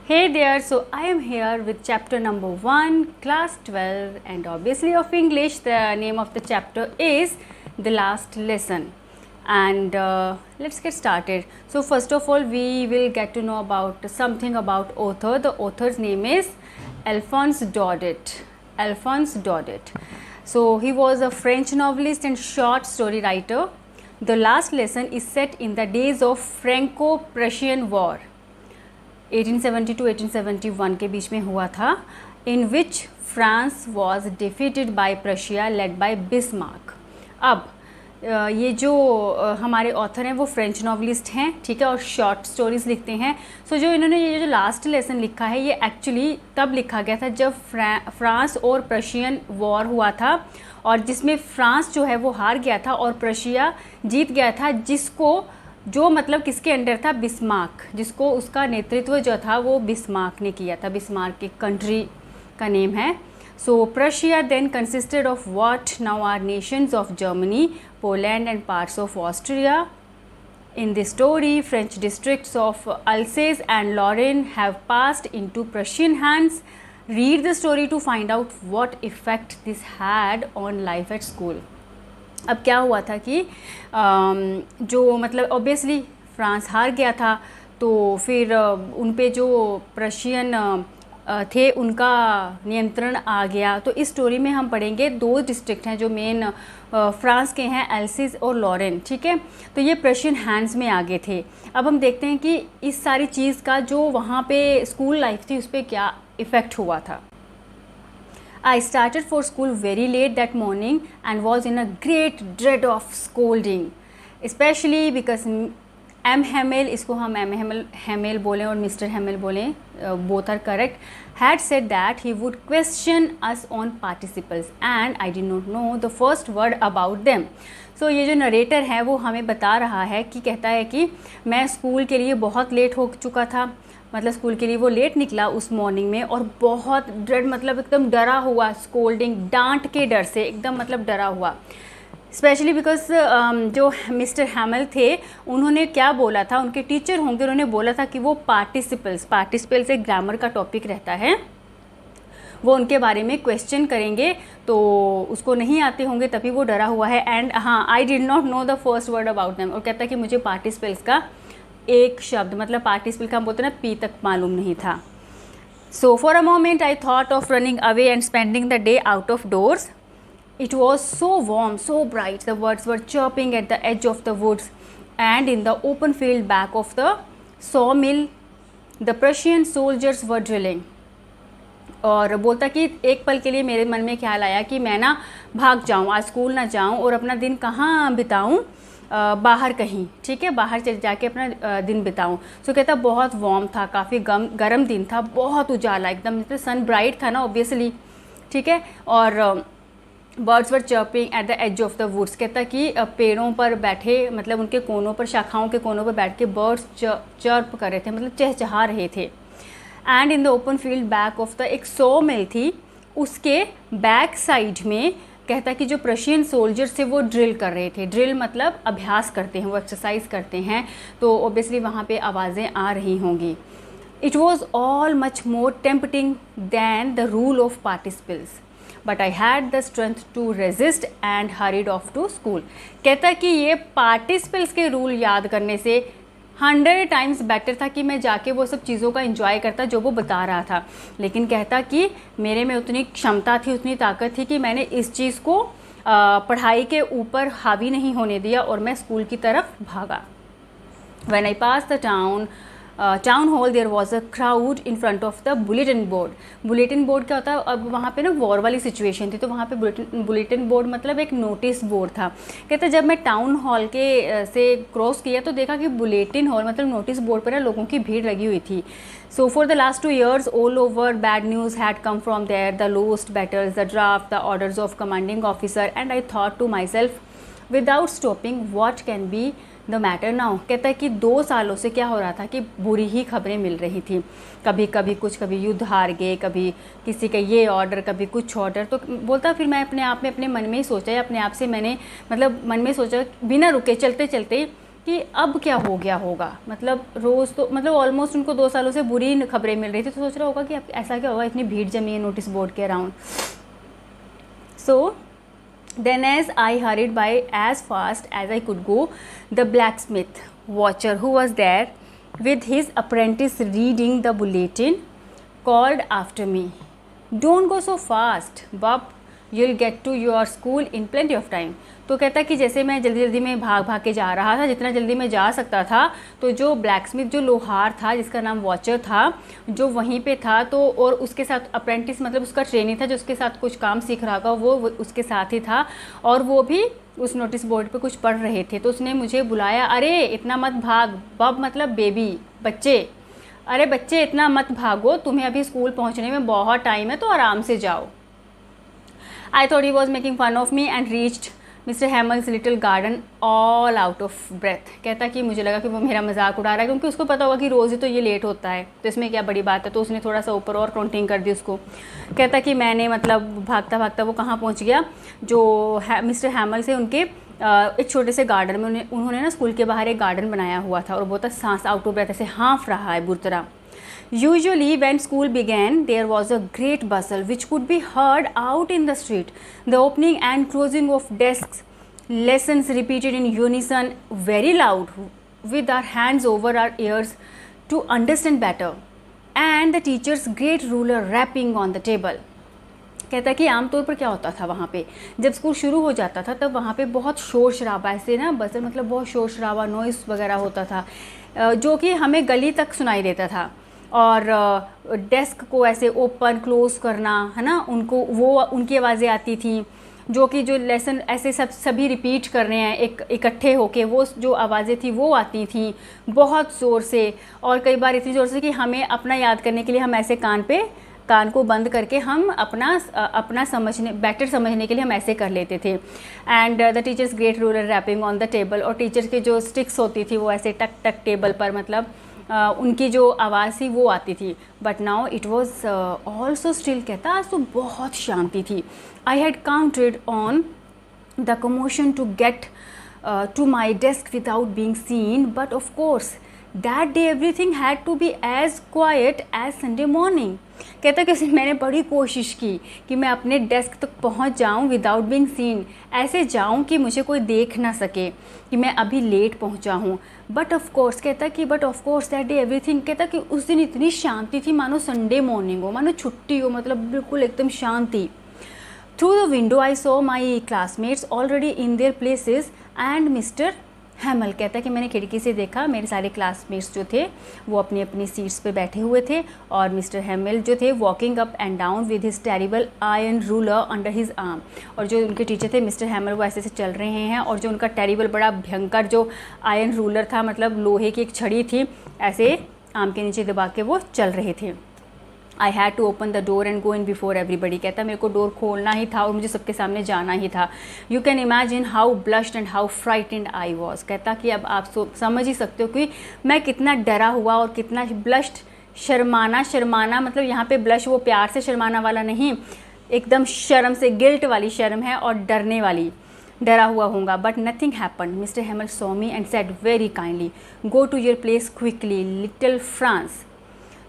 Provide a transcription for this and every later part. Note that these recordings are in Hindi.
Hey there, so I am here with chapter number 1, class 12, and obviously of English. The name of the chapter is The Last Lesson. And let's get started. So first of all, we will get to know about something about author. The author's name is Alphonse Daudet. Alphonse Daudet. So he was a French novelist and short story writer. The Last Lesson is set in the days of Franco-Prussian War. 1870 to 1871 के बीच में हुआ था, in which France was defeated by Prussia led by Bismarck. अब ये जो हमारे ऑथर हैं वो फ्रेंच नॉवलिस्ट हैं, ठीक है, और शॉर्ट स्टोरीज़ लिखते हैं. सो जो इन्होंने ये जो लास्ट लेसन लिखा है ये एक्चुअली तब लिखा गया था जब फ्रांस और प्रशियन वॉर हुआ था, और जिसमें फ्रांस जो है वो हार गया था और प्रशिया जीत गया था, जिसको जो मतलब किसके अंडर था, बिस्मार्क, जिसको उसका नेतृत्व जो था वो बिस्मार्क ने किया था. बिस्मार्क एक कंट्री का नेम है. So Prussia then consisted of what now are nations of Germany, Poland and parts of Austria. In the story, French districts of Alsace and Lorraine have passed into Prussian hands. Read the story to find out what effect this had on life at school. अब क्या हुआ था कि जो मतलब ऑब्वियसली फ्रांस हार गया था, तो फिर उन पे जो प्रशियन थे उनका नियंत्रण आ गया. तो इस स्टोरी में हम पढ़ेंगे दो डिस्ट्रिक्ट हैं जो मेन फ्रांस के हैं, एल्सिस और लॉरेन, ठीक है. तो ये प्रशियन हैंड्स में आ गए थे. अब हम देखते हैं कि इस सारी चीज़ का जो वहाँ पे स्कूल लाइफ थी उस पर क्या इफ़ेक्ट हुआ था. I started for school very late that morning and was in a great dread of scolding, especially because M. Hamel, इसको हम M. Hamel बोलें और Mr. Hamel बोलें, both are correct, had said that he would question us on participles and I did not know the first word about them. So ये जो नरेटर है वो हमें बता रहा है कि कहता है कि मैं स्कूल के लिए बहुत लेट हो चुका था, मतलब स्कूल के लिए वो लेट निकला उस मॉर्निंग में, और बहुत ड्रेड मतलब एकदम डरा हुआ, स्कोल्डिंग डांट के डर से एकदम मतलब डरा हुआ. स्पेशली बिकॉज जो मिस्टर हैमल थे उन्होंने क्या बोला था, उनके टीचर होंगे, उन्होंने बोला था कि वो पार्टिसिपल्स एक ग्रामर का टॉपिक रहता है, वो उनके बारे में क्वेश्चन करेंगे, तो उसको नहीं आते होंगे तभी वो डरा हुआ है. एंड हाँ, I did not know the first word about them, और कहता है कि मुझे पार्टिसिपल्स का एक शब्द मतलब पार्टिसिपल का हम बोलते हैं ना, पी तक मालूम नहीं था. So for a moment I thought of running away and spending the day out of doors. It was so warm, so bright, the birds were chirping at the edge of the woods and in the open field back of the saw mill the Prussian soldiers were drilling. और बोलता कि एक पल के लिए मेरे मन में ख्याल आया कि मैं ना भाग जाऊँ, आज स्कूल ना जाऊँ और अपना दिन कहाँ बिताऊँ, बाहर कहीं, ठीक है, बाहर चले जाके अपना दिन बिताऊं. सो कहता बहुत वार्म था, काफ़ी गर्म दिन था, बहुत उजाला एकदम, मतलब सन ब्राइट था ना ऑब्वियसली, ठीक है. और birds were chirping at the edge of the woods, कहता कि पेड़ों पर बैठे मतलब उनके कोनों पर, शाखाओं के कोनों पर बैठ के बर्ड्स चर्प कर रहे थे, मतलब चहचहा रहे थे. And in the open field back of the, एक सॉ मिल थी, उसके बैक साइड में कहता कि जो प्रशियन सोल्जर्स थे वो ड्रिल कर रहे थे. ड्रिल मतलब अभ्यास करते हैं, वो एक्सरसाइज करते हैं, तो ऑब्वियसली वहाँ पे आवाज़ें आ रही होंगी. It was all much more tempting than the rule of participles but I had the strength to resist and hurried off to school. कहता कि ये पार्टिसिपल्स के रूल याद करने से 100 टाइम्स बेटर था कि मैं जाके वो सब चीज़ों का एंजॉय करता जो वो बता रहा था. लेकिन कहता कि मेरे में उतनी क्षमता थी, उतनी ताकत थी कि मैंने इस चीज़ को पढ़ाई के ऊपर हावी नहीं होने दिया और मैं स्कूल की तरफ भागा. When I passed the town hall there was a crowd in front of the bulletin board. Bulletin board क्या होता है, अब वहाँ पे ना वॉर वाली सिचुएशन थी, तो वहाँ पे बुलेटिन बोर्ड मतलब एक नोटिस बोर्ड था. कहते जब मैं टाउन हॉल के से क्रॉस किया तो देखा कि बुलेटिन हॉल मतलब नोटिस बोर्ड पर ना लोगों की भीड़ लगी हुई थी. So for the last 2 years all over bad news had come from there, the lost battles, the draft, the orders of commanding officer, and I thought to myself without stopping what can be the matter now. कहता है कि 2 सालों से क्या हो रहा था कि बुरी ही खबरें मिल रही थी, कभी कभी कुछ, कभी युद्ध हार गए, कभी किसी का ये ऑर्डर, कभी कुछ ऑर्डर. तो बोलता फिर मैं अपने आप में अपने मन में ही सोचा, या अपने आप से मैंने मतलब मन में सोचा बिना रुके चलते चलते कि अब क्या हो गया होगा, मतलब रोज़ तो मतलब ऑलमोस्ट उनको 2 सालों से बुरी खबरें मिल रही थी, तो सोच रहा होगा कि अब ऐसा क्या होगा, इतनी भीड़ जमी है नोटिस बोर्ड के around. So then as I hurried by as fast as I could go, the blacksmith watcher who was there with his apprentice reading the bulletin called after me, "Don't go so fast, Bob. You'll get to your school in plenty of time." तो कहता कि जैसे मैं जल्दी जल्दी में भाग भाग के जा रहा था, जितना जल्दी मैं जा सकता था, तो जो ब्लैकस्मिथ जो लोहार था जिसका नाम वॉचर था, जो वहीं पे था, तो और उसके साथ अप्रेंटिस मतलब उसका ट्रेनी था जो उसके साथ कुछ काम सीख रहा था, वो उसके साथ ही था, और वो भी उस नोटिस बोर्ड पे कुछ पढ़ रहे थे. तो उसने मुझे बुलाया, अरे इतना मत भाग, बब मतलब बेबी, बच्चे, अरे बच्चे इतना मत भागो, तुम्हें अभी स्कूल पहुंचने में बहुत टाइम है, तो आराम से जाओ. I thought he was making fun of me and reached Mr. Hamill's little garden all out of breath. कहता कि मुझे लगा कि वो मेरा मजाक उड़ा रहा है, क्योंकि उसको पता होगा कि रोज़ ही तो ये लेट होता है, तो इसमें क्या बड़ी बात है. तो उसने थोड़ा सा ऊपर और काउंटिंग कर दी उसको. कहता कि मैंने मतलब भागता भागता वो कहाँ पहुँच गया, जो मिस्टर हैमल से उनके एक छोटे से गार्डन में. उन्होंने ना स्कूल के बाहर एक गार्डन बनाया हुआ था, और बहुत सांस आउट ऑफ ब्रेथ ऐसे हाँफ रहा है बुरी तरह. Usually when school began, there was a great bustle which could be heard out in the street. The opening and closing of desks, lessons repeated in unison very loud with our hands over our ears to understand better, and the teacher's great ruler rapping on the table. कहता है कि आमतौर पर क्या होता था वहाँ पे, जब स्कूल शुरू हो जाता था तब वहाँ पे बहुत शोर शराबा, ऐसे ना बस मतलब बहुत शोर शराबा नॉइस वगैरह होता था, जो कि हमें गली तक सुनाई देता था. और डेस्क को ऐसे ओपन क्लोज़ करना, है ना, उनको वो उनकी आवाज़ें आती थी, जो कि जो लेसन ऐसे सभी रिपीट कर रहे हैं इकट्ठे होके, वो जो आवाज़ें थी वो आती थी बहुत ज़ोर से, और कई बार इतनी ज़ोर से कि हमें अपना याद करने के लिए हम ऐसे कान को बंद करके हम अपना बेटर समझने के लिए हम ऐसे कर लेते थे. And the teachers great ruler rapping on the table, और टीचर्स की जो स्टिक्स होती थी वो ऐसे टक टक टेबल पर, मतलब उनकी जो आवाज़ थी वो आती थी. But now it was also still. कहता आज तो बहुत शांति थी. I had counted on the commotion to get to my desk without being seen, but of course that day everything had to be as quiet as Sunday morning. कहता कि मैंने बड़ी कोशिश की कि मैं अपने डेस्क तक पहुंच जाऊं विदाउट बीइंग सीन, ऐसे जाऊं कि मुझे कोई देख ना सके कि मैं अभी लेट पहुंचा हूं. बट ऑफ कोर्स, कहता कि but of course that day everything, कहता कि उस दिन इतनी शांति थी मानो संडे मॉर्निंग हो, मानो छुट्टी हो, मतलब बिल्कुल एकदम शांति. Through the window I saw my classmates already in their places and mister Hamel. कहता है कि मैंने खिड़की से देखा मेरे सारे क्लासमेट्स जो थे वो अपनी अपनी सीट्स पे बैठे हुए थे, और मिस्टर हैमल जो थे walking up and down with his terrible iron ruler under his arm. और जो उनके टीचर थे मिस्टर हैमल वो ऐसे से चल रहे हैं, और जो उनका टेरिबल बड़ा भयंकर जो आयरन रूलर था, मतलब लोहे की एक छड़ी थी, ऐसे आम के नीचे दबा के वो चल रहे थे. I had to open the door and go in before everybody. कहता मेरे को डोर खोलना ही था और मुझे सबके सामने जाना ही था. You can imagine how blushed and how frightened I was. कहता कि अब आप समझ ही सकते हो कि मैं कितना डरा हुआ और कितना ब्लश्ड, शर्माना, मतलब यहाँ पे ब्लश वो प्यार से शर्माना वाला नहीं, एकदम शर्म से, गिल्ट वाली शर्म है और डरा हुआ होगा. But nothing happen. Mister Hamel saw me and said very kindly, go to your place quickly little Franz.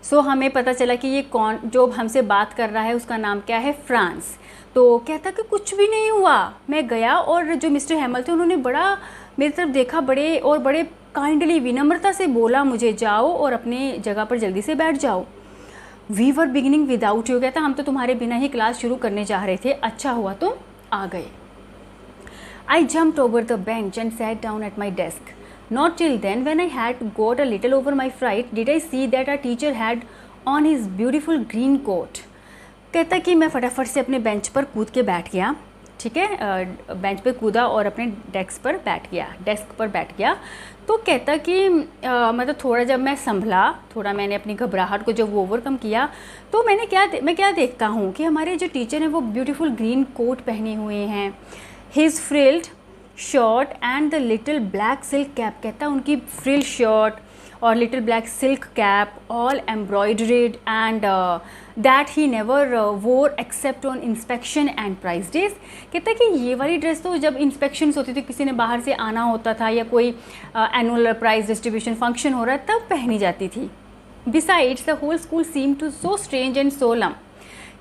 सो हमें पता चला कि ये कौन जो हमसे बात कर रहा है उसका नाम क्या है, फ्रांस. तो कहता कि कुछ भी नहीं हुआ, मैं गया और जो मिस्टर हैमल थे उन्होंने बड़ा मेरी तरफ देखा, बड़े काइंडली विनम्रता से बोला मुझे, जाओ और अपनी जगह पर जल्दी से बैठ जाओ. We were beginning without you. कहता हम तो तुम्हारे बिना ही क्लास शुरू करने जा रहे थे, अच्छा हुआ तुम आ गए. आई jumped over the bench and sat down at my desk. Not till then, when I had got a little over my fright, did I see that our teacher had on his beautiful green coat. कहता कि मैं फटाफट से अपने बेंच पर कूद के बैठ गया, ठीक है, बेंच पे कूदा और अपने डेस्क पर बैठ गया. तो कहता कि मतलब थोड़ा जब मैं संभला, थोड़ा मैंने अपनी घबराहट को जब ओवरकम किया, तो मैं क्या देखता हूँ कि हमारे जो टीचर हैं वो ब्यूटीफुल ग्रीन कोट पहने हुए हैं, his frilled shirt and the little black silk cap. कहता उनकी फ्रिल शर्ट और little black silk cap all embroidered and that he never wore except on inspection and prize days. कहता है कि ये वाली ड्रेस तो जब इंस्पेक्शंस होती थी, किसी ने बाहर से आना होता था या कोई एनुअल प्राइज डिस्ट्रीब्यूशन फंक्शन हो रहा है तब पहनी जाती थी। Besides the whole school seem to so strange and solemn.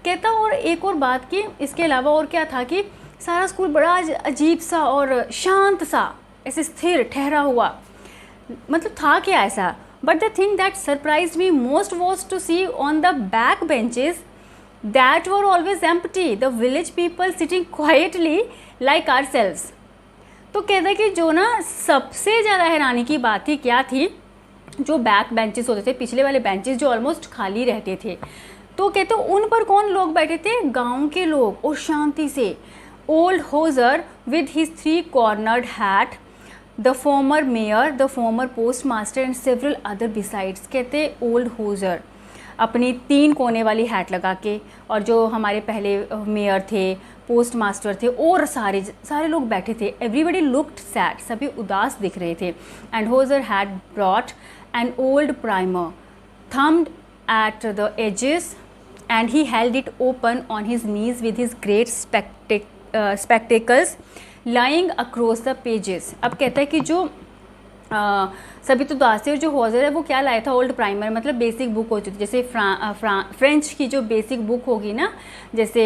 कहता और एक और बात कि इसके अलावा और क्या था कि सारा स्कूल बड़ा अजीब सा और शांत सा, ऐसे स्थिर ठहरा हुआ, मतलब था क्या ऐसा। But the thing that surprise me most was to see on the back benches that were always empty, the village people sitting quietly like ourselves. तो कहता है कि जो ना सबसे ज़्यादा हैरानी की बात थी क्या थी, जो बैक बेंचेस होते थे, पिछले वाले बेंचेस जो ऑलमोस्ट खाली रहते थे, तो कहते उन पर कौन लोग बैठे थे, गांव के लोग, और शांति से। Old hosier with his 3 cornered hat, the former mayor, the former post master and several other besides. कहते ओल्ड होजर अपनी 3 कोने वाली हैट लगा के, और जो हमारे पहले मेयर थे, पोस्ट मास्टर थे, और सारे लोग बैठे थे। एवरीबडी लुक्ड सैड, सभी उदास दिख रहे थे। And Hauser had brought an old primer thumbed at the edges and he held it open on his knees with his great spectacles lying across the pages। अब कहता है कि जो सभी तो दास थे, और जो हॉजर है वो क्या लाया था, ओल्ड प्राइमर, मतलब बेसिक बुक होती थी, जैसे फ्रेंच की जो बेसिक बुक होगी ना, जैसे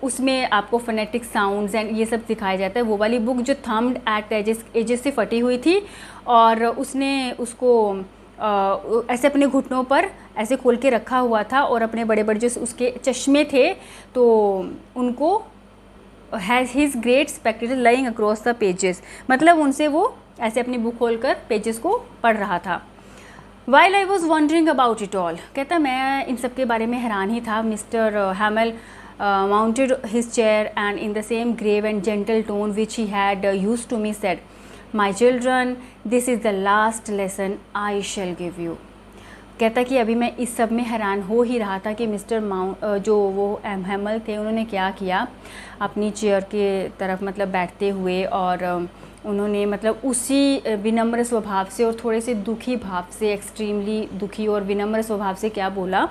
उसमें आपको फोनेटिक साउंड्स एंड ये सब सिखाया जाता है, वो वाली बुक जो थम्ड एट एजेस से फटी हुई थी, और उसने उसको ऐसे अपने घुटनों पर ऐसे खोल के रखा हुआ था, और अपने बड़े बड़े जो उसके चश्मे थे तो उनको has his great spectacles lying across the pages, मतलब उनसे वो ऐसे अपनी बुक खोलकर पेजेस को पढ़ रहा था। While I was wondering about it all, कहता मैं इन सब के बारे में हैरान ही था। Mister हैमल mounted his chair and in the same grave and gentle tone which he had used to me said, My children, this is the last lesson I shall give you। कहता कि अभी मैं इस सब में हैरान हो ही रहा था कि मिस्टर जो वो हैमल थे, उन्होंने क्या किया, अपनी चेयर के तरफ मतलब बैठते हुए, और उन्होंने मतलब उसी विनम्र स्वभाव से और थोड़े से दुखी भाव से, एक्सट्रीमली दुखी और विनम्र स्वभाव से क्या बोला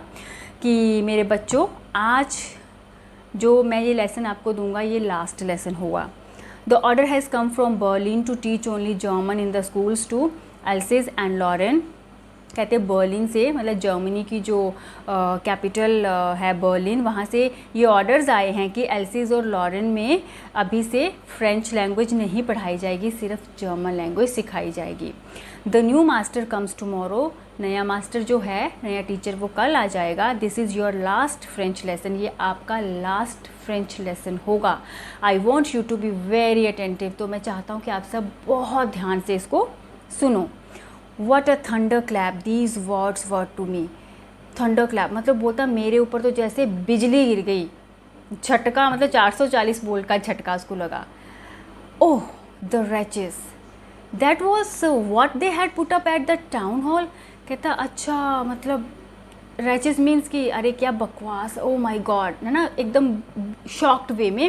कि मेरे बच्चों, आज जो मैं ये लेसन आपको दूंगा ये लास्ट लेसन होगा। The order has come from Berlin to teach only German in the schools to Alsace and Lorraine. कहते बर्लिन से, मतलब जर्मनी की जो कैपिटल है बर्लिन, वहाँ से ये ऑर्डर्स आए हैं कि एल्सिस और लॉरेन में अभी से फ्रेंच लैंग्वेज नहीं पढ़ाई जाएगी, सिर्फ जर्मन लैंग्वेज सिखाई जाएगी। The new master comes tomorrow, नया मास्टर जो है, नया टीचर वो कल आ जाएगा। This is your last French lesson, ये आपका लास्ट फ्रेंच लेसन होगा। I want you to be very attentive, तो मैं चाहता हूँ कि आप सब बहुत ध्यान से इसको सुनो। What a thunderclap these words were to me। थंडरक्लैप मतलब बोलता मेरे ऊपर तो जैसे बिजली गिर गई, झटका मतलब 440 वोल्ट का झटका उसको लगा। ओह the wretches, that was what they had put up at the town hall। कहता अच्छा मतलब wretches मीन्स कि अरे क्या बकवास, ओ माई गॉड, है ना, एकदम शॉक्ड वे में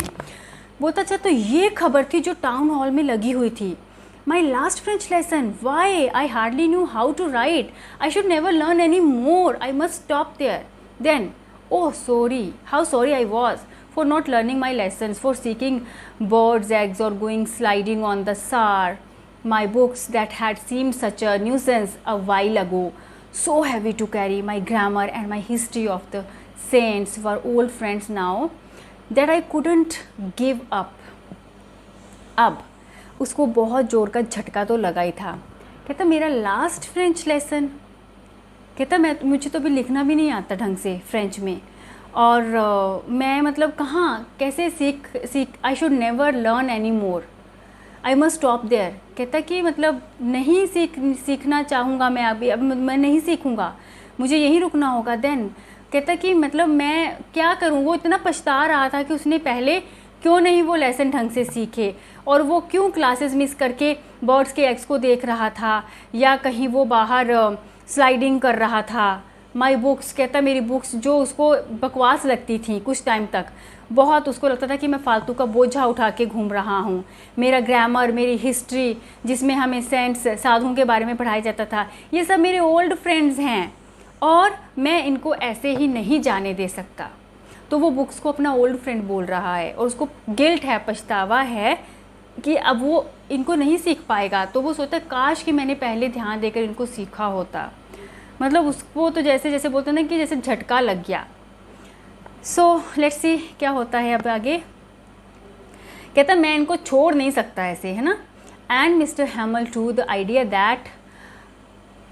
बोलता। अच्छा तो ये खबर थी जो टाउन हॉल में लगी हुई थी। My last French lesson, why? I hardly knew how to write. I should never learn any more. I must stop there. Then, oh sorry, how sorry I was for not learning my lessons, for seeking birds' eggs or going sliding on the Saar. My books that had seemed such a nuisance a while ago, so heavy to carry, my grammar and my history of the saints were old friends now that I couldn't give up. अब उसको बहुत जोर का झटका तो लगा ही था। कहता मेरा लास्ट फ्रेंच लेसन, कहता मुझे तो अभी लिखना भी नहीं आता ढंग से फ्रेंच में, और मैं मतलब कहाँ कैसे सीख I should never learn any more, I must stop there. कहता कि मतलब नहीं सीखना चाहूँगा मैं अभी, अब मैं नहीं सीखूँगा, मुझे यहीं रुकना होगा। देन कहता कि मतलब मैं क्या करूँ, वो इतना पछता रहा था कि उसने पहले क्यों नहीं वो लेसन ढंग से सीखे, और वो क्यों क्लासेस मिस करके बर्ड्स के एग्स को देख रहा था, या कहीं वो बाहर स्लाइडिंग कर रहा था, माई बुक्स, कहता मेरी बुक्स जो उसको बकवास लगती थी कुछ टाइम तक, बहुत उसको लगता था कि मैं फालतू का बोझा उठा के घूम रहा हूँ। मेरा ग्रामर, मेरी हिस्ट्री जिसमें हमें सेंट्स, साधुओं के बारे में पढ़ाया जाता था, ये सब मेरे ओल्ड फ्रेंड्स हैं और मैं इनको ऐसे ही नहीं जाने दे सकता। तो वो बुक्स को अपना ओल्ड फ्रेंड बोल रहा है और उसको गिल्ट है, पछतावा है कि अब वो इनको नहीं सीख पाएगा। तो वो सोचता काश कि मैंने पहले ध्यान देकर इनको सीखा होता। मतलब उसको तो जैसे जैसे बोलते हैं ना कि जैसे झटका लग गया। सो लेट्स सी क्या होता है अब आगे। कहता मैं इनको छोड़ नहीं सकता ऐसे, है ना। And mister Hamel to the idea that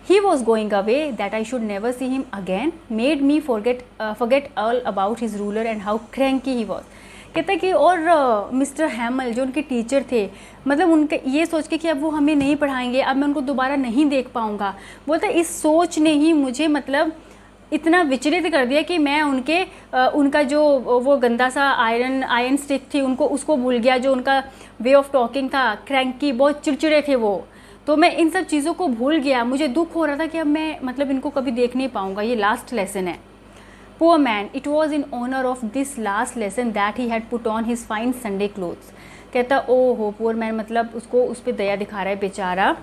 he was going away, that I should never see him again, made me forget all about his ruler and how cranky he was. कहता है कि और मिस्टर हैमल जो उनके टीचर थे, मतलब उनके ये सोच के कि अब वो हमें नहीं पढ़ाएंगे, अब मैं उनको दोबारा नहीं देख पाऊँगा, बोलता इस सोच ने ही मुझे मतलब इतना विचलित कर दिया कि मैं उनका जो वो गंदा सा आयरन स्टिक थी उनको उसको भूल गया, जो उनका वे ऑफ टॉकिंग था, क्रैंकी, बहुत चिड़चिड़े थे वो, तो मैं इन सब चीज़ों को भूल गया। मुझे दुख हो रहा था कि अब मैं मतलब इनको कभी देख नहीं पाऊँगा। ये लास्ट लेसन है। Poor man, it was in honour of this last lesson that he had put on his fine Sunday clothes. कहता ओ हो पुअर मैन, मतलब उसको उस पर दया दिखा रहा है बेचारा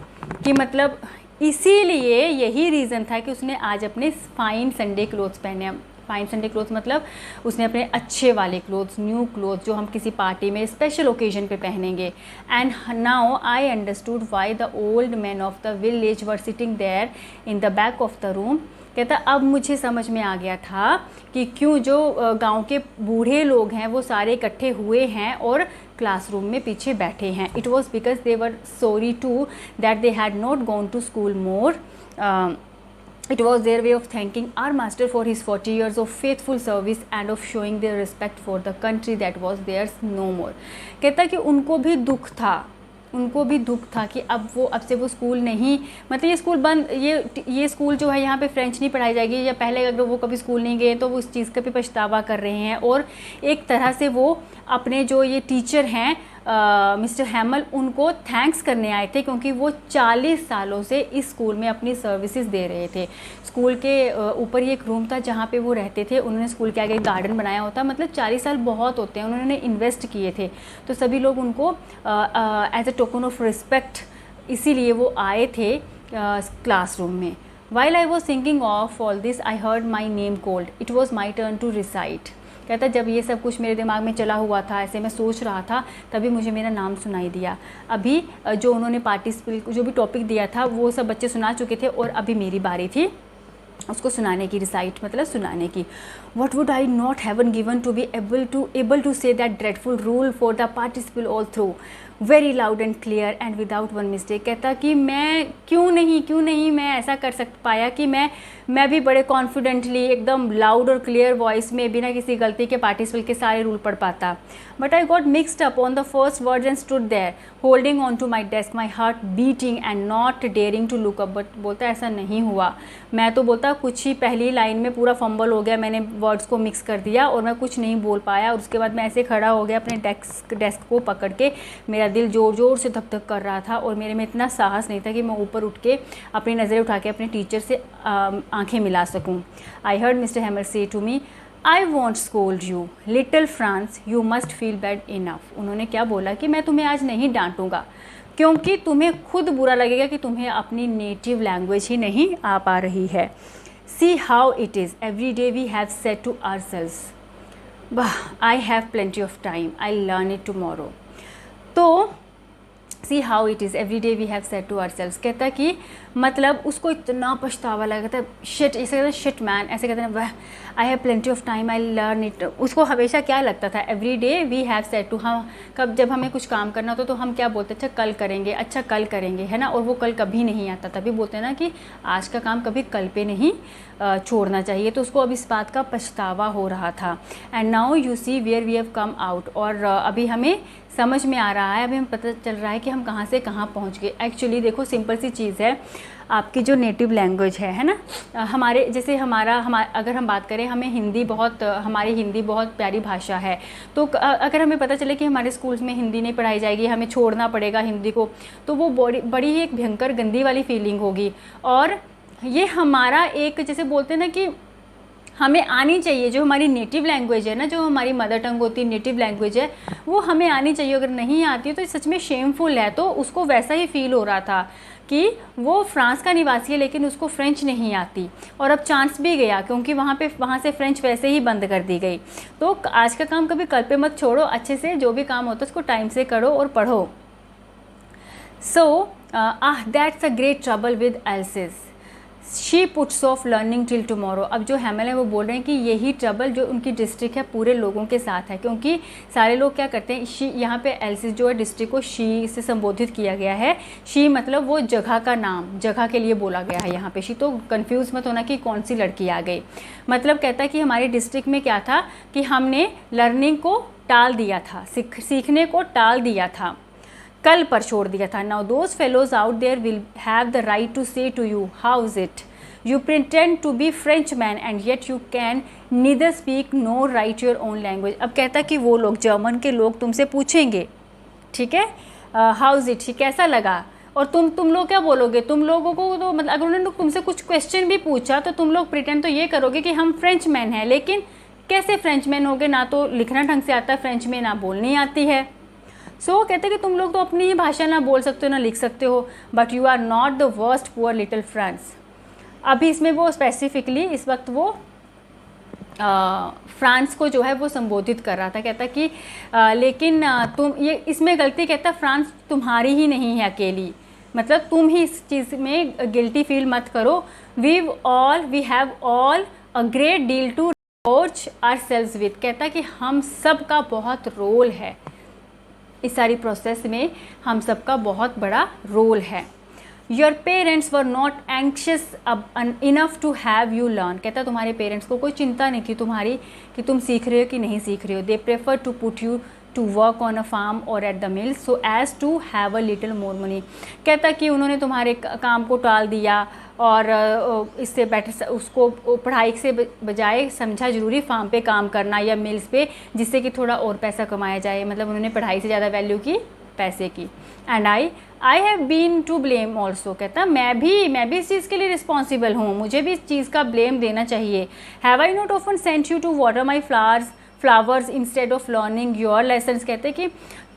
कि मतलब इसीलिए यही रीज़न था कि उसने आज अपने फाइन संडे क्लोथ्स पहने। फाइन संडे क्लोथ्स मतलब उसने अपने अच्छे वाले क्लोथ्स, न्यू क्लोथ्स जो हम किसी पार्टी में स्पेशल ओकेजन पे पहनेंगे। And now I understood why the old man of the village were sitting there in the back of the room. कहता अब मुझे समझ में आ गया था कि क्यों जो गांव के बूढ़े लोग हैं वो सारे इकट्ठे हुए हैं और क्लासरूम में पीछे बैठे हैं। It was because they were sorry to that they had not gone to school more. It was their way of thanking our master for his 40 years of faithful service and of showing their respect for the country that was theirs no more. कहता कि उनको भी दुख था कि अब से वो स्कूल नहीं, मतलब ये स्कूल बंद, ये स्कूल जो है यहाँ पे फ्रेंच नहीं पढ़ाई जाएगी, या पहले अगर वो कभी स्कूल नहीं गए तो वो उस चीज़ का भी पछतावा कर रहे हैं। और एक तरह से वो अपने जो ये टीचर हैं मिस्टर हैमल, उनको थैंक्स करने आए थे क्योंकि वो 40 सालों से इस स्कूल में अपनी सर्विसेज दे रहे थे। स्कूल के ऊपर ही एक रूम था जहाँ पे वो रहते थे, उन्होंने स्कूल के आगे गार्डन बनाया होता, मतलब 40 साल बहुत होते हैं, उन्होंने इन्वेस्ट किए थे। तो सभी लोग उनको as a token of respect इसीलिए वो आए थे क्लासरूम में। While I was thinking of all this, I heard my name called. It was my turn to recite. कहता जब ये सब कुछ मेरे दिमाग में चला हुआ था, ऐसे मैं सोच रहा था, तभी मुझे मेरा नाम सुनाई दिया। अभी जो उन्होंने पार्टिसिपेट जो भी टॉपिक दिया था वो सब बच्चे सुना चुके थे और अभी मेरी बारी थी उसको सुनाने की, रिसाइट मतलब सुनाने की। What would I not have given to be able to say that dreadful rule for the participle all through, very loud and clear and without one mistake। कहता कि मैं क्यों नहीं मैं ऐसा कर पाया कि मैं भी बड़े कॉन्फिडेंटली एकदम लाउड और क्लियर वॉइस में बिना किसी गलती के पार्टिसिपल के सारे रूल पढ़ पाता। But I got mixed up on the first words and stood there holding on to my desk, my heart beating and not daring to look up. But बोलता ऐसा नहीं हुआ, मैं तो बोलता कुछ ही पहली लाइन में पूरा फंबल हो गया, मैंने वर्ड्स को मिक्स कर दिया और मैं कुछ नहीं बोल पाया। और उसके बाद मैं ऐसे खड़ा हो गया अपने डेस्क को पकड़ के, मेरा दिल ज़ोर ज़ोर से धक धक कर रहा था और मेरे में इतना साहस नहीं था कि मैं ऊपर उठ के अपनी नज़रें उठा के अपने टीचर से आंखें मिला सकूं। I heard mister Hamel say to me, I won't scold you little Franz, you must feel bad enough. उन्होंने क्या बोला कि मैं तुम्हें आज नहीं डांटूंगा क्योंकि तुम्हें खुद बुरा लगेगा कि तुम्हें अपनी नेटिव लैंग्वेज ही नहीं आ पा रही है। See how it is every day we have said to ourselves, I have plenty of time, I learn it tomorrow. तो see how it is every day we have said to ourselves. कहता कि मतलब उसको इतना पछतावा लगा था, शिट, ऐसे कहते हैं शिट मैन, ऐसे कहते हैं वह, I have plenty of time, I learn it. उसको हमेशा क्या लगता था, every day we have said to, हम कब जब हमें कुछ काम करना होता तो हम क्या बोलते, अच्छा कल करेंगे, अच्छा कल करेंगे, है ना। और वो कल कभी नहीं आता, तभी बोलते हैं ना कि आज का काम कभी कल पे नहीं छोड़ना चाहिए। तो उसको अब इस बात का पछतावा हो रहा था। And now you see where we have come out, और अभी हमें समझ में आ रहा है, अभी हमें पता चल रहा है कि हम कहाँ से कहाँ पहुँच गए। एक्चुअली देखो सिंपल सी चीज़ है, आपकी जो नेटिव लैंग्वेज है ना, हमारे जैसे अगर हम बात करें, हमें हमारी हिंदी बहुत प्यारी भाषा है। तो अगर हमें पता चले कि हमारे स्कूल्स में हिंदी नहीं पढ़ाई जाएगी, हमें छोड़ना पड़ेगा हिंदी को, तो वो बड़ी ही एक भयंकर गंदी वाली फीलिंग होगी। और ये हमारा एक, जैसे बोलते हैं ना कि हमें आनी चाहिए, जो हमारी नेटिव लैंग्वेज है ना, जो हमारी मदर टंग होती है, नेटिव लैंग्वेज है, वो हमें आनी चाहिए। अगर नहीं आती है तो सच में शेमफुल है। तो उसको वैसा ही फील हो रहा था कि वो फ्रांस का निवासी है लेकिन उसको फ़्रेंच नहीं आती, और अब चांस भी गया क्योंकि वहाँ से फ़्रेंच वैसे ही बंद कर दी गई। तो आज का काम कभी कल पे मत छोड़ो, अच्छे से जो भी काम होता है उसको टाइम से करो और पढ़ो। So that's a great trouble with else's, she puts of learning till tomorrow. अब जो हैमल है वो बोल रहे हैं कि यही ट्रबल जो उनकी डिस्ट्रिक्ट है पूरे लोगों के साथ है, क्योंकि सारे लोग क्या करते हैं, शी, यहाँ पे एल्सिस जो है डिस्ट्रिक्ट को शी से संबोधित किया गया है। शी मतलब वो जगह का नाम, जगह के लिए बोला गया है यहाँ पे शी। तो कंफ्यूज मत होना कि कौन सी लड़की आ गई। मतलब कहता है कि हमारी डिस्ट्रिक्ट में क्या था कि हमने लर्निंग को टाल दिया था, सीखने को टाल दिया था, कल पर छोड़ दिया था। Now those fellows out there will have the right to say to you how is it, you pretend to be French man and yet you can neither speak no write your own language. अब कहता कि वो लोग, जर्मन के लोग तुमसे पूछेंगे, ठीक है, हाउ इज इट, कैसा लगा, और तुम लोग क्या बोलोगे, तुम लोगों को तो मतलब अगर उन्होंने तुमसे कुछ क्वेश्चन भी पूछा तो तुम लोग प्रिटेंड तो ये करोगे कि हम फ्रेंच मैन हैं, लेकिन कैसे फ्रेंच मैन होगे, ना तो लिखना ढंग से आता है फ्रेंच में, ना बोलनी आती है। सो कहते हैं कि तुम लोग तो अपनी ही भाषा ना बोल सकते हो ना लिख सकते हो, but you are not the worst poor little Franz. अभी इसमें वो स्पेसिफिकली इस वक्त वो फ्रांस को जो है वो संबोधित कर रहा था। कहता कि लेकिन तुम ये इसमें गलती, कहता फ्रांस तुम्हारी ही नहीं है अकेली, मतलब तुम ही इस चीज़ में गिल्टी फील मत करो। We have all a great deal to reproach ourselves with. कहता कि हम सब का बहुत रोल है इस सारी प्रोसेस में, हम सबका बहुत बड़ा रोल है। Your parents were not anxious enough to have you learn. कहता तुम्हारे पेरेंट्स को कोई चिंता नहीं थी तुम्हारी कि तुम सीख रहे हो कि नहीं सीख रहे हो। They prefer to put you to work on a farm और at the mill so as to have a little more money. कहता कि उन्होंने तुम्हारे काम को टाल दिया और इससे बेटर उसको पढ़ाई से बजाय समझा जरूरी फार्म पे काम करना या मिल्स पे, जिससे कि थोड़ा और पैसा कमाया जाए। मतलब उन्होंने पढ़ाई से ज़्यादा वैल्यू की पैसे की। And I have been to blame also. कहता मैं भी इस चीज़ के लिए रिस्पॉन्सिबल हूँ, मुझे भी इस चीज़ का ब्लेम देना चाहिए। Have I not often sent you to water my flowers instead of learning your lessons. कहते कि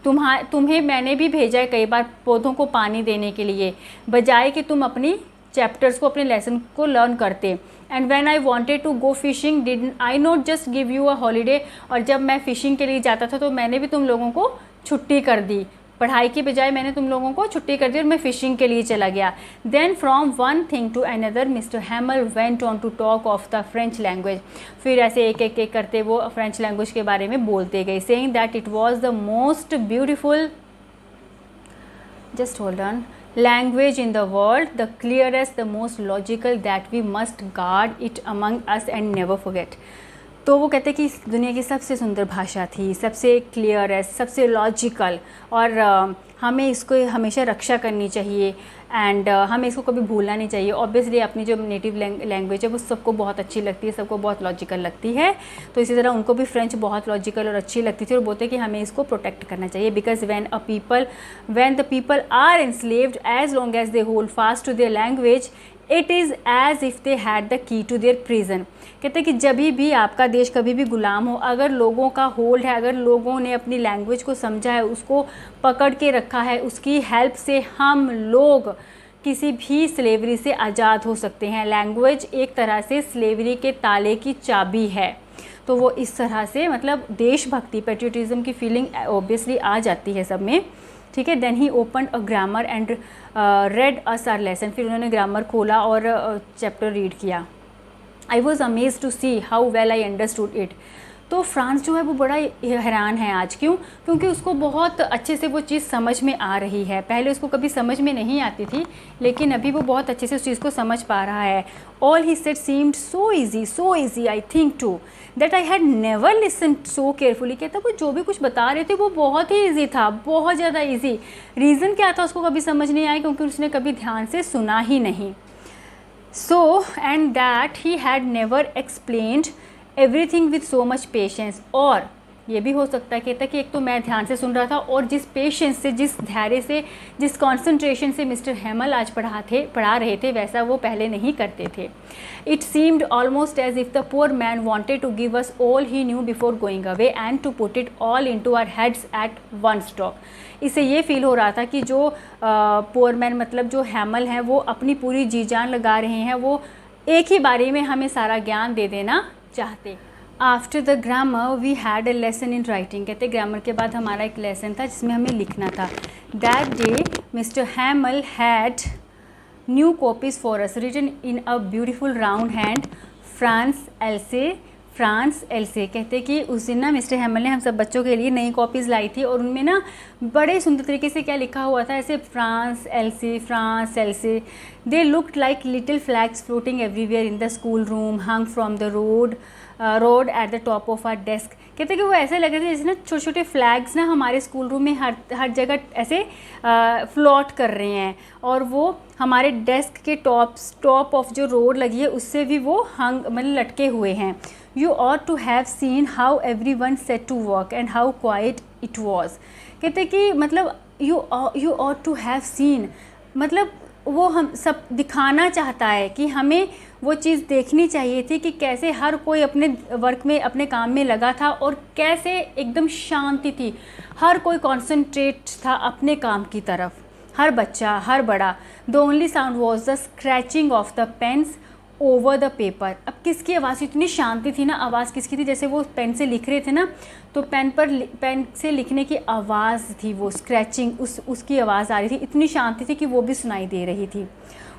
तुम्हें मैंने भी भेजा है कई बार पौधों को पानी देने के लिए, बजाय कि तुम अपनी चैप्टर्स को, अपने लेसन को लर्न करते। And when I wanted to go fishing did I not just give you a holiday. और जब मैं फ़िशिंग के लिए जाता था तो मैंने भी तुम लोगों को छुट्टी कर दी, पढ़ाई की बजाय मैंने तुम लोगों को छुट्टी कर दी और मैं फ़िशिंग के लिए चला गया। Then from one thing to another mister Hamel went on to talk of the French language. फिर ऐसे एक करते वो फ्रेंच लैंग्वेज के बारे में बोलते गए, saying that it was the most beautiful, just hold on, language in the world, the clearest, the most logical, that we must guard it among us and never forget। तो वो कहते हैं कि इस दुनिया की सबसे सुंदर भाषा थी, सबसे क्लियरेस्ट, सबसे लॉजिकल, और हमें इसको हमेशा रक्षा करनी चाहिए एंड हमें इसको कभी भूलना नहीं चाहिए। ऑब्वियसली अपनी जो नेटिव लैंग्वेज है वो सबको बहुत अच्छी लगती है, सबको बहुत लॉजिकल लगती है, तो इसी तरह उनको भी फ्रेंच बहुत लॉजिकल और अच्छी लगती थी और बोलते हैं कि हमें इसको प्रोटेक्ट करना चाहिए। Because when the people are enslaved as long as they hold fast to their language it is as if they had the key to their prison. कहते हैं कि जब भी आपका देश कभी भी गुलाम हो, अगर लोगों का होल्ड है, अगर लोगों ने अपनी लैंग्वेज को समझा है, उसको पकड़ के रखा है, उसकी हेल्प से हम लोग किसी भी स्लेवरी से आज़ाद हो सकते हैं। लैंग्वेज एक तरह से स्लेवरी के ताले की चाबी है। तो वो इस तरह से मतलब देशभक्ति, पेट्रियोटिज़म की फीलिंग ऑब्वियसली आ जाती है सब में, ठीक है। Then he open a grammar and read us our lesson. फिर उन्होंने ग्रामर खोला और चैप्टर रीड किया। I was amaze to see how well I understood it. तो फ्रांस जो है वो बड़ा हैरान है आज, क्यों? क्योंकि उसको बहुत अच्छे से वो चीज़ समझ में आ रही है। पहले उसको कभी समझ में नहीं आती थी, लेकिन अभी वो बहुत अच्छे से उस चीज़ को समझ पा रहा है। All he said seemed so easy I think too that I had never listen so carefully. कहता वो जो भी कुछ बता रहे थे वो बहुत ही ईजी था, बहुत ज़्यादा ईजी। रीज़न क्या था उसको कभी समझ नहीं आया, क्योंकि उसने कभी ध्यान से सुना ही नहीं। So and that he had never explained everything with so much patience. और ये भी हो सकता है। कहता कि एक तो मैं ध्यान से सुन रहा था और जिस पेशेंस से, जिस धैर्य से, जिस कॉन्सेंट्रेशन से मिस्टर हैमल आज पढ़ा रहे थे वैसा वो पहले नहीं करते थे। It seemed almost as if the poor man wanted to give us all he knew before going away and to put it all into our heads at one stroke. इससे ये फील हो रहा था कि जो पुअर मैन मतलब जो हैमल हैं वो अपनी पूरी जी जान लगा रहे हैं, वो एक ही बारी में हमें सारा ज्ञान दे देना चाहते। After the grammar we had a lesson in writing. कहते ग्रामर के बाद हमारा एक लेसन था जिसमें हमें लिखना था। That day mister Hamel had new copies for us written in a beautiful round hand France Alsace. कहते कि उस दिन ना मिस्टर हैमल ने हम सब बच्चों के लिए नई कॉपीज़ लाई थी और उनमें ना बड़े सुंदर तरीके से क्या लिखा हुआ था, ऐसे France Alsace. They looked like little flags floating everywhere in the school room hung from the rod at the top of our desk. कहते कि वो ऐसे लग रहे थे जैसे ना छोटे छोटे फ्लैग्स ना हमारे स्कूल रूम में हर जगह ऐसे फ्लोट कर रहे हैं और वो हमारे डेस्क के टॉप ऑफ जो रोड लगी है उससे भी वो हंग मतलब लटके हुए हैं। You ought to have seen how everyone set to work and how quiet it was। कहते कि मतलब you ought to have seen मतलब वो हम सब दिखाना चाहता है कि हमें वो चीज़ देखनी चाहिए थी कि कैसे हर कोई अपने वर्क में अपने काम में लगा था और कैसे एकदम शांति थी, हर कोई कॉन्सेंट्रेट था अपने काम की तरफ, हर बच्चा हर बड़ा। The only sound was the scratching of the pens over the paper. अब किसकी आवाज़, इतनी शांति थी ना, आवाज़ किसकी थी, जैसे वो पेन से लिख रहे थे ना तो पेन से लिखने की आवाज़ थी, वो स्क्रैचिंग उसकी आवाज़ आ रही थी, इतनी शांति थी कि वो भी सुनाई दे रही थी।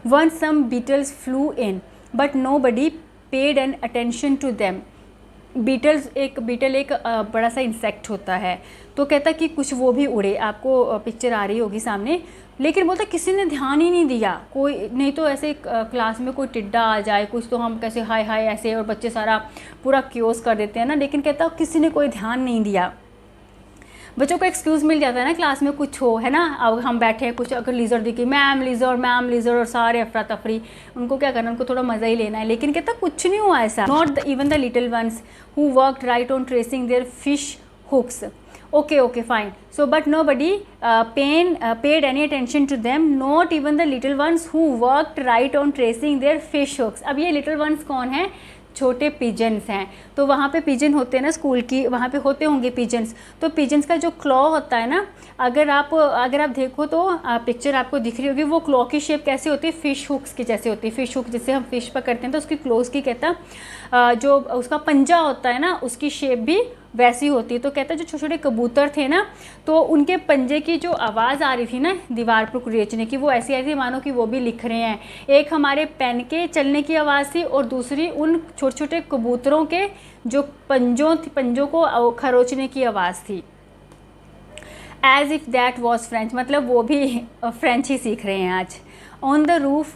One some beetles flew in but nobody paid an attention to them. Beetle एक बड़ा सा इंसेक्ट होता है, तो कहता कि कुछ वो भी उड़े, आपको पिक्चर आ रही होगी सामने, लेकिन बोलता किसी ने ध्यान ही नहीं दिया। कोई नहीं तो ऐसे क्लास में कोई टिड्डा आ जाए कुछ तो हम कैसे हाय हाय ऐसे और बच्चे सारा पूरा क्योस कर देते हैं ना, लेकिन कहता किसी ने कोई ध्यान नहीं दिया। बच्चों को एक्सक्यूज़ मिल जाता है ना क्लास में कुछ हो, है ना, अब हम बैठे हैं कुछ अगर लीजर दिखी मैम लीजर और सारे अफरा तफरी, उनको क्या करना, उनको थोड़ा मज़ा ही लेना है, लेकिन कहता कुछ नहीं हुआ ऐसा। Not even the little ones who worked right on tracing their fish hooks. Okay, fine. So, but nobody paid any attention to them, not even the little ones who worked right on tracing their fish hooks। अब ये little ones कौन है, छोटे पिजन्स हैं। तो वहाँ पे पिजन होते हैं ना स्कूल की, वहाँ पे होते होंगे पिजन्स। तो पिजन्स का जो क्लॉ होता है ना, अगर आप देखो तो पिक्चर आपको दिख रही होगी, वो क्लॉ की शेप कैसे होती है, फ़िश हुक्स की जैसे होती है। फ़िश हुक जिससे हम फ़िश पकड़ते हैं तो उसकी क्लोज की कहता जो उसका पंजा होता है ना उसकी शेप भी वैसी होती है। तो कहता जो छोटे छोटे कबूतर थे ना तो उनके पंजे की जो आवाज़ आ रही थी ना दीवार पर कुरेचने की, वो ऐसी आई थी मानो कि वो भी लिख रहे हैं। एक हमारे पेन के चलने की आवाज़ थी और दूसरी उन छोटे छोटे कबूतरों के जो पंजों को खरोचने की आवाज़ थी। As if that was French, मतलब वो भी फ्रेंच ही सीख रहे हैं आज। On the roof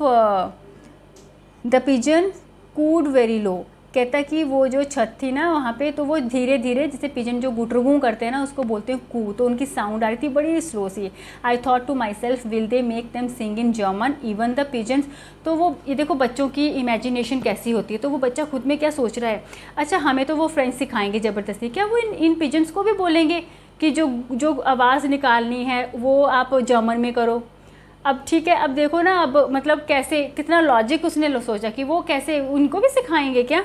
the pigeon cooed very low. कहता कि वो जो छत थी ना वहाँ पे, तो वो धीरे धीरे, जैसे पिजन जो गुटरगू करते हैं ना उसको बोलते हैं कू, तो उनकी साउंड आ रही थी बड़ी स्लो सी। I thought to myself will they make them sing in German even the pigeons. तो वो ये देखो बच्चों की इमेजिनेशन कैसी होती है, तो वो बच्चा खुद में क्या सोच रहा है, अच्छा हमें तो वो फ्रेंच सिखाएंगे ज़बरदस्ती, क्या वो इन पिजन्स को भी बोलेंगे कि जो आवाज़ निकालनी है वो आप जर्मन में करो। अब ठीक है, अब देखो ना, अब मतलब कैसे कितना लॉजिक उसने सोचा कि वो कैसे उनको भी सिखाएंगे क्या।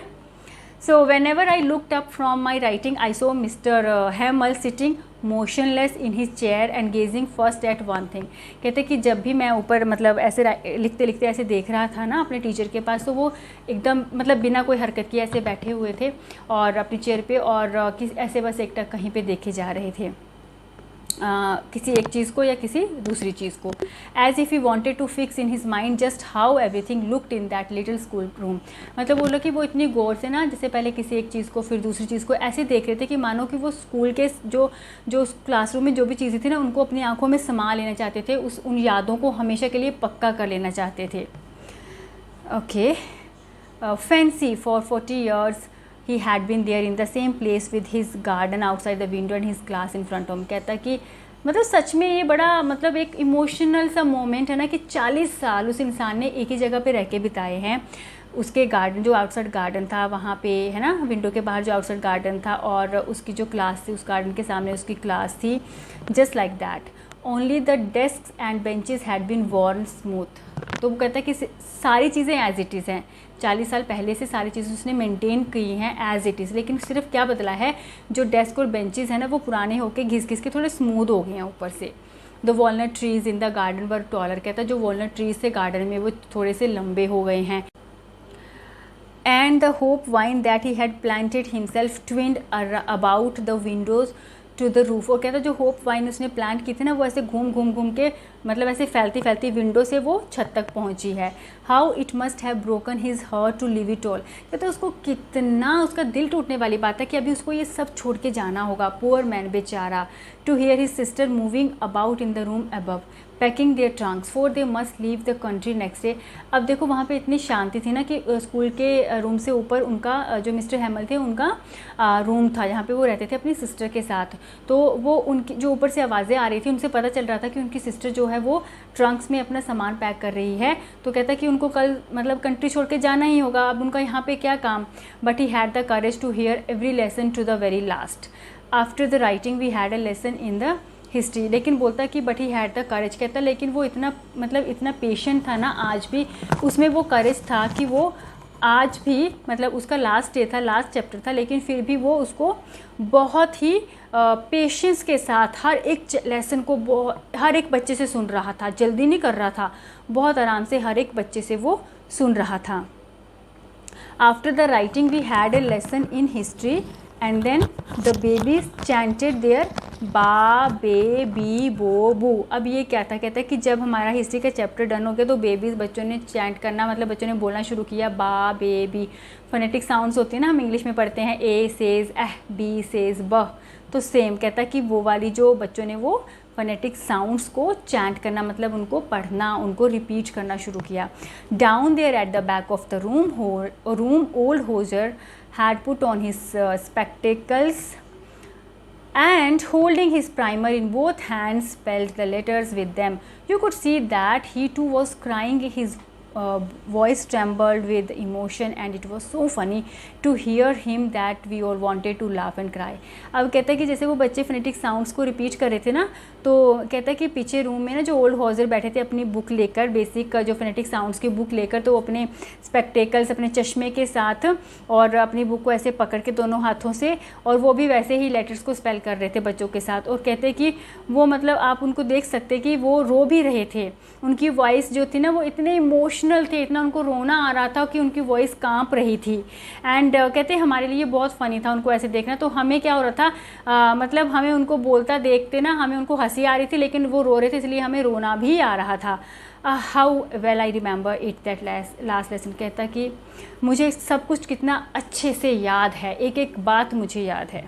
So whenever I looked up from my writing, I saw Mr. Hamel sitting motionless in his chair and gazing first at one thing। कहते कि जब भी मैं ऊपर मतलब ऐसे लिखते लिखते ऐसे देख रहा था ना अपने टीचर के पास, तो वो एकदम मतलब बिना कोई हरकत किए ऐसे बैठे हुए थे और अपनी चेयर पे, और ऐसे बस एकटक कहीं पे देखे जा रहे थे किसी एक चीज़ को या किसी दूसरी चीज़ को। As if he wanted to fix in his mind just how everything looked in that little school room. मतलब वो लोग कि वो इतनी गौर से ना जैसे पहले किसी एक चीज़ को फिर दूसरी चीज़ को ऐसे देख रहे थे कि मानो कि वो स्कूल के जो क्लासरूम में जो भी चीज़ें थी ना उनको अपनी आंखों में समा लेना चाहते थे, उन यादों को हमेशा के लिए पक्का कर लेना चाहते थे। Okay, fancy for 40 years he had been there in the same place with his garden outside the window and his class in front of him। कहता कि मतलब सच में ये बड़ा मतलब एक इमोशनल सा मोमेंट है ना कि 40 साल उस इंसान ने एक ही जगह पे रह के बिताए हैं। उसके गार्डन, जो आउटसाइड गार्डन था वहाँ पे, है ना, विंडो के बाहर जो आउटसाइड गार्डन था और उसकी जो क्लास थी उस गार्डन के सामने उसकी क्लास थी, just like that only the desk and benches had been worn smooth. तो वो कहता है कि सारी चीज़ें एज इट इज़ हैं, 40 साल पहले से सारी चीज़ें उसने मेंटेन की हैं एज इट इज़, लेकिन सिर्फ क्या बदला है, जो डेस्क और बेंचेस हैं ना वो पुराने होके घिस घिस के थोड़े स्मूथ हो गए हैं ऊपर से। The walnut trees in the garden were taller, कहता है जो वॉलनट ट्रीज़ थे गार्डन में वो थोड़े से लंबे हो गए हैं। And the hop vine that he had planted himself twined about the windows to the roof. और कहता है जो होप वाइन उसने प्लांट की थी ना वो ऐसे घूम घूम घूम के, मतलब ऐसे फैलती फैलती विंडो से वो छत तक पहुंची है। How it must have broken his heart to leave it all, कहते उसको कितना उसका दिल टूटने वाली बात है कि अभी उसको ये सब छोड़ के जाना होगा, पुअर मैन बेचारा। To hear his sister moving about in the room above packing their trunks for they must leave the country next day. अब देखो वहाँ पे इतनी शांति थी ना कि स्कूल के रूम से ऊपर उनका जो मिस्टर हैमल थे उनका रूम था जहाँ पे वो रहते थे अपनी सिस्टर के साथ। तो वो उनकी जो ऊपर से आवाज़ें आ रही थी उनसे पता चल रहा था कि उनकी सिस्टर जो है वो ट्रंक्स में अपना सामान पैक कर रही है। तो कहता कि उनको कल मतलब कंट्री छोड़ के जाना ही होगा, अब उनका यहाँ पे क्या काम। But he had the courage to hear every lesson to the very last. After the writing we had a lesson in the history, लेकिन बोलता कि but he had the courage, कहता लेकिन वो इतना मतलब इतना पेशेंट था ना, आज भी उसमें वो करेज था कि वो आज भी मतलब उसका लास्ट डे था, लास्ट चैप्टर था, लेकिन फिर भी वो उसको बहुत ही पेशेंस के साथ हर एक लेसन को हर एक बच्चे से सुन रहा था, जल्दी नहीं कर रहा था, बहुत आराम से हर एक बच्चे से वो सुन रहा था। After the writing we had a lesson in history and then the babies chanted their ba be B बो बू। अब ये क्या था, कहता है कि जब हमारा हिस्ट्री का चैप्टर डन हो गया तो बेबीज़ बच्चों ने चैंट करना, मतलब बच्चों ने बोलना शुरू किया बा बे बी। फोनेटिक साउंड्स होती है ना, हम इंग्लिश में पढ़ते हैं ए सेज एह, बी सेज ब, तो सेम कहता है कि वो वाली जो बच्चों ने वो फोनेटिक साउंड्स को चैंट करना, मतलब उनको पढ़ना, उनको रिपीट करना शुरू किया। Down there at the back of the room old Hauser had put on his spectacles and holding his primer in both hands spelled the letters with them. You could see that he too was crying. His voice trembled with emotion and it was so funny to hear him that we all wanted to laugh and cry. अब कहता है कि जैसे वो बच्चे फोनेटिक साउंड्स को रिपीट कर रहे थे ना, तो कहता है कि पीछे रूम में ना जो ओल्ड हॉजर बैठे थे अपनी बुक लेकर, बेसिक जो फोनेटिक साउंड्स की बुक लेकर, तो अपने स्पेक्टेकल्स अपने चश्मे के साथ और अपनी बुक को ऐसे पकड़ के दोनों हाथों से, और वो भी वैसे ही लेटर्स को स्पेल कर रहे थे बच्चों के साथ। और कहते कि वो मतलब आप उनको देख सकते कि वो रो भी रहे थे, उनकी वॉइस जो थी ना वो इतने इमोशनल थे, इतना उनको रोना आ रहा था कि उनकी वॉइस कांप रही थी। एंड कहते हमारे लिए बहुत फ़नी था उनको ऐसे देखना। तो हमें क्या हो रहा था, मतलब हमें उनको बोलता देखते ना, हमें उनको हंसी आ रही थी लेकिन वो रो रहे थे इसलिए हमें रोना भी आ रहा था। How well I remember it that last lesson, कहता कि मुझे सब कुछ कितना अच्छे से याद है, एक एक बात मुझे याद है।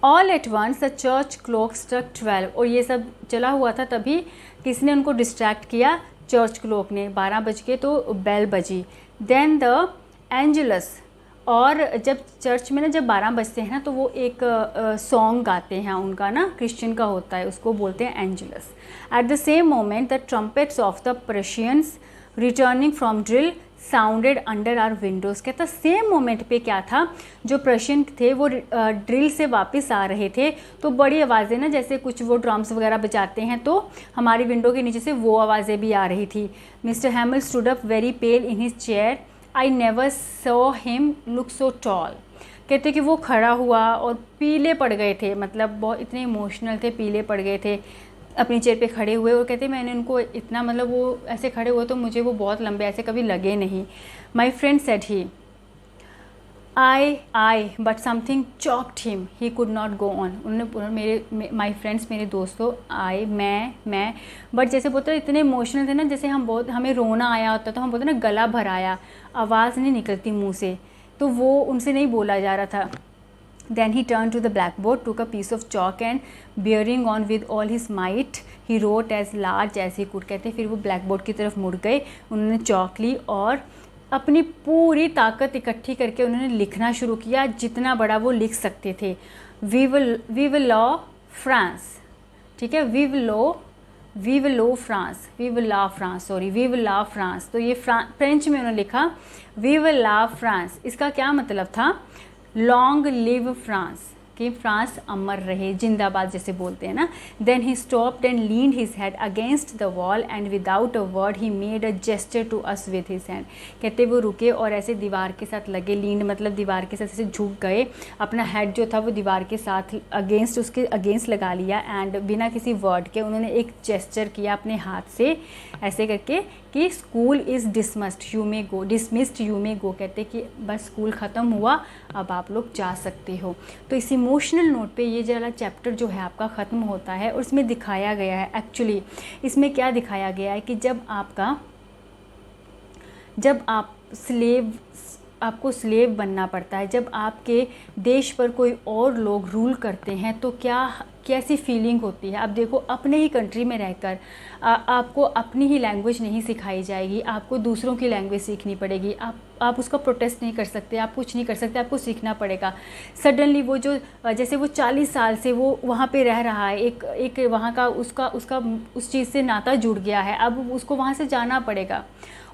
All at once the church clock struck 12, और ये सब चला हुआ था तभी किसने उनको डिस्ट्रैक्ट किया, चर्च क्लॉक ने। 12 बज के तो बेल बजी। देन द एंजलस, और जब चर्च में ना जब 12 बजते हैं ना तो वो एक सॉन्ग गाते हैं उनका ना, क्रिश्चियन का होता है, उसको बोलते हैं Angelus. At the same moment the trumpets of the Prussians returning from drill sounded under our windows. कहता सेम मोमेंट पे क्या था, जो पर्शियन थे वो ड्रिल से वापस आ रहे थे, तो बड़ी आवाज़ें ना जैसे कुछ वो ड्रम्स वगैरह बजाते हैं, तो हमारी विंडो के नीचे से वो आवाज़ें भी आ रही थी। Mister हैमल stood up very pail in his chair, I never saw him look so tall. कहते कि वो खड़ा हुआ और पीले पड़ गए थे, मतलब बहुत इतने इमोशनल थे, पीले पड़ गए थे अपनी चेयर पे खड़े हुए। और कहते मैंने उनको इतना मतलब वो ऐसे खड़े हुए तो मुझे वो बहुत लंबे ऐसे कभी लगे नहीं। My friend said he I but something choked him, he could not go on. उन्होंने मेरे माई फ्रेंड्स मेरे दोस्तों आई मैं बट जैसे बोलते इतने इमोशनल थे ना, जैसे हम बहुत हमें रोना आया होता तो हम बोलते ना गला भर आया, आवाज़ नहीं निकलती मुँह से, तो वो उनसे नहीं बोला जा रहा था। Then he turned to the blackboard, took a piece of chalk and bearing on with all his might, he wrote as large as he could. कहते फिर वो ब्लैकबोर्ड की तरफ मुड़ गए, उन्होंने चौक ली और अपनी पूरी ताकत इकट्ठी करके उन्होंने लिखना शुरू किया, जितना बड़ा वो लिख सकते थे। वी विल लॉ फ्रांस, ठीक है, we we will love France, we will love France, sorry we will love France. तो ये फ्रेंच में उन्होंने लिखा वी विल लव फ्रांस। इसका क्या मतलब था? लॉन्ग लिव फ्रांस, कि फ्रांस अमर रहे, जिंदाबाद जैसे बोलते हैं ना। Then he stopped and leaned his head against the wall and without a word he made a gesture to us with his hand. कहते वो रुके और ऐसे दीवार के साथ लगे, लीन मतलब दीवार के साथ ऐसे झुक गए, अपना हेड जो था वो दीवार के साथ अगेंस्ट, उसके अगेंस्ट लगा लिया एंड बिना किसी वर्ड के उन्होंने एक जेस्चर किया अपने हाथ से ऐसे करके कि school is dismissed, you may go, dismissed you may go. कहते कि बस स्कूल ख़त्म हुआ, अब आप लोग जा सकते हो। तो इस इमोशनल नोट पे ये वाला चैप्टर जो है आपका ख़त्म होता है। और इसमें दिखाया गया है, एक्चुअली इसमें क्या दिखाया गया है कि जब आपको स्लेव बनना पड़ता है, जब आपके देश पर कोई और लोग रूल करते हैं तो कैसी फीलिंग होती है। अब देखो, अपने ही कंट्री में रहकर आपको अपनी ही लैंग्वेज नहीं सिखाई जाएगी, आपको दूसरों की लैंग्वेज सीखनी पड़ेगी। आप उसका प्रोटेस्ट नहीं कर सकते, आप कुछ नहीं कर सकते, आपको सीखना पड़ेगा। सडनली वो जो जैसे वो 40 साल से वो वहाँ पे रह रहा है, एक वहाँ का उसका उस चीज़ से नाता जुड़ गया है, अब उसको वहाँ से जाना पड़ेगा।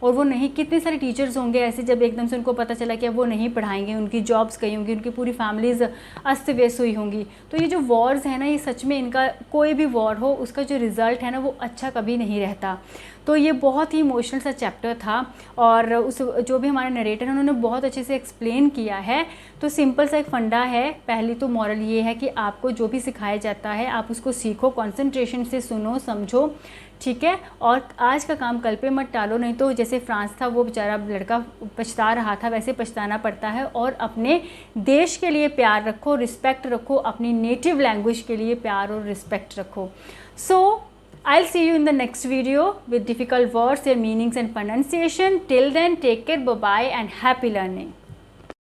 और वो नहीं, कितने सारे टीचर्स होंगे ऐसे जब एकदम से उनको पता चला कि अब वो नहीं पढ़ाएंगे, उनकी जॉब्स गई होंगी, उनकी पूरी फैमिलीज़ अस्त व्यस्त हुई होंगी। तो ये जो वॉर्स है ना, ये सच में, इनका कोई भी वॉर हो उसका जो रिज़ल्ट है ना वो अच्छा कभी नहीं रहता। तो ये बहुत ही इमोशनल सा चैप्टर था और उस जो भी हमारे नरेटर हैं उन्होंने बहुत अच्छे से एक्सप्लेन किया है। तो सिंपल सा एक फंडा है। पहली तो मॉरल ये है कि आपको जो भी सिखाया जाता है आप उसको सीखो, कंसंट्रेशन से सुनो, समझो, ठीक है। और आज का काम कल पे मत टालो, नहीं तो जैसे फ्रांस था वो बेचारा लड़का पछता रहा था, वैसे पछताना पड़ता है। और अपने देश के लिए प्यार रखो, रिस्पेक्ट रखो, अपनी नेटिव लैंग्वेज के लिए प्यार और रिस्पेक्ट रखो। सो I'll see you in the next video with difficult words, their meanings and pronunciation. Till then, take care, bye-bye and happy learning.